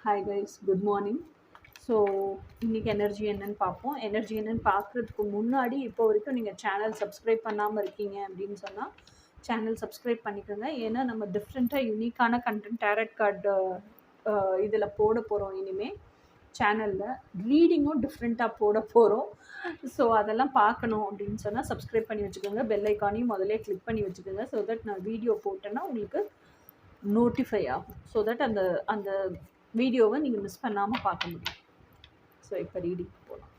Hi guys, good morning. So இன்றைக்கி energy என்னன்னு பார்ப்போம். எனர்ஜி என்னன்னு பார்க்குறதுக்கு முன்னாடி இப்போ வரைக்கும் நீங்கள் சேனல் சப்ஸ்கிரைப் பண்ணாமல் இருக்கீங்க அப்படின்னு சொன்னால் சேனல் சப்ஸ்கிரைப் பண்ணிக்கோங்க. ஏன்னா நம்ம டிஃப்ரெண்ட்டாக யூனிக்கான கண்டென்ட் டேரட் கார்டு இதில் போட போகிறோம். இனிமேல் சேனலில் ரீடிங்கும் டிஃப்ரெண்ட்டாக போட போகிறோம். ஸோ அதெல்லாம் பார்க்கணும் அப்படின்னு சொன்னால் சப்ஸ்கிரைப் பண்ணி வச்சுக்கோங்க. பெல் ஐக்கானையும் முதல்ல கிளிக் பண்ணி வச்சுக்கோங்க. ஸோ தட் நான் வீடியோ போட்டேன்னா உங்களுக்கு நோட்டிஃபை ஆகும். ஸோ தட் அந்த அந்த வீடியோவை நீங்கள் மிஸ் பண்ணாமல் பார்க்க முடியும். ஸோ இப்போ ரீடிங் போகலாம்.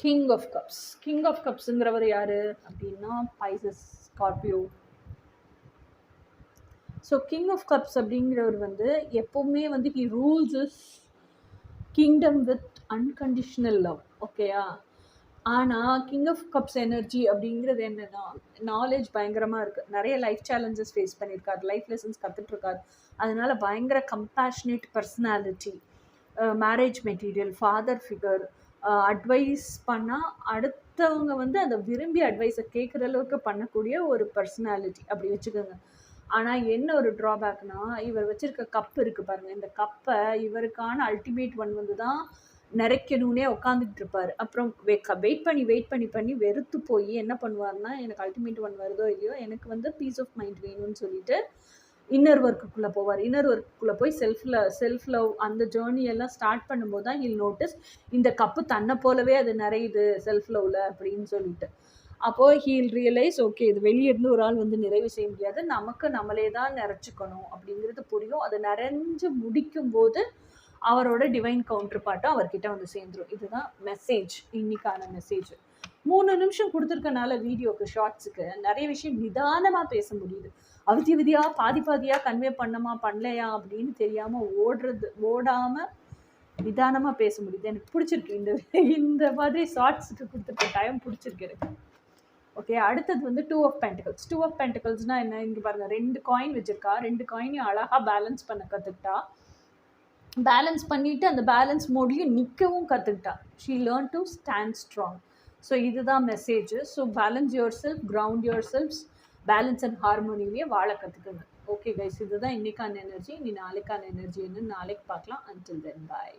King of cups. King of கப்ஸுங்கிறவர் யார் அப்படின்னா Pisces, Scorpio. So king of cups அப்படிங்கிறவர் வந்து எப்போவுமே வந்து he rules is kingdom with unconditional love. ஓகேயா? ஆனால் கிங் ஆஃப் கப்ஸ் எனர்ஜி அப்படிங்கிறது என்னென்னா நாலேஜ் பயங்கரமாக இருக்குது. நிறைய லைஃப் சேலஞ்சஸ் ஃபேஸ் பண்ணியிருக்காரு, லைஃப் லெசன்ஸ் கற்றுட்ருக்காரு. அதனால் பயங்கர compassionate personality, marriage material, father figure, advice பண்ணால் அடுத்தவங்க வந்து அதை விரும்பி அட்வைஸை கேட்குற அளவுக்கு பண்ணக்கூடிய ஒரு பர்சனாலிட்டி அப்படி வச்சுக்கோங்க. ஆனால் என்ன ஒரு ட்ராபேக்னா, இவர் வச்சுருக்க கப் இருக்குது பாருங்கள். இந்த கப்பை இவருக்கான அல்டிமேட் ஒன் வந்து தான் நிறைக்கணும்னே உட்காந்துக்கிட்டு இருப்பார். அப்புறம் வெயிட் பண்ணி வெறுத்து போய் என்ன பண்ணுவார்னா, எனக்கு அல்டிமேட் ஒன் வருதோ இல்லையோ எனக்கு வந்து பீஸ் ஆஃப் மைண்ட் வேணும்னு சொல்லிட்டு இன்னர் ஒர்க்குள்ளே போவார். இன்னர் ஒர்க்குள்ளே போய் செல்ஃப் லவ் அந்த ஜேர்னியெல்லாம் ஸ்டார்ட் பண்ணும்போது தான் ஹில் நோட்டீஸ் இந்த கப்பு தன்னை போலவே அது நிறையுது செல்ஃப் லவ்வில் அப்படின்னு சொல்லிட்டு. அப்போது ஹீல் ரியலைஸ், ஓகே இது வெளியிருந்து ஒரு ஆள் வந்து நிறைவு செய்ய முடியாது, நமக்கு நம்மளே தான் நிறைச்சிக்கணும் அப்படிங்கிறது புரியும். அது நிறைஞ்சு முடிக்கும்போது அவரோட டிவைன் கவுண்டர் பார்ட்டும் அவர்கிட்ட வந்து சேர்ந்துடும். இதுதான் மெசேஜ், இன்னைக்கான மெசேஜ். 3 நிமிஷம் கொடுத்துருக்கனால வீடியோக்கு, ஷார்ட்ஸுக்கு நிறைய விஷயம் நிதானமாக பேச முடியுது. விதியாக பாதியாக கன்வே பண்ணலையா அப்படின்னு தெரியாமல் ஓடாமல் நிதானமாக பேச முடியுது. எனக்கு பிடிச்சிருக்கு. இந்த மாதிரி ஷார்ட்ஸுக்கு கொடுத்துருக்க டைம் பிடிச்சிருக்கு எனக்கு. ஓகே, அடுத்தது வந்து 2 ஆஃப் பென்டிகல்ஸ். 2 ஆஃப் பென்டிகல்ஸ்னால் என்ன? இங்கே பாருங்கள், 2 காயின் வச்சுருக்கா. 2 காயினையும் அழகாக பேலன்ஸ் பண்ண கற்றுக்கிட்டா. பேலன்ஸ் பண்ணிவிட்டு அந்த பேலன்ஸ் மோட்லேயும் நிற்கவும் கற்றுக்கிட்டா. She learn to stand strong. So இதுதான் message. So balance yourself, ground yourselves, balance and ஹார்மோனியிலேயே வாழ கற்றுக்குங்க. ஓகே கைஸ், இதுதான் இன்றைக்கான எனர்ஜி. இனி நாளைக்கான எனர்ஜி என்னன்னு நாளைக்கு பார்க்கலாம். அன்டில் தென் பாய்.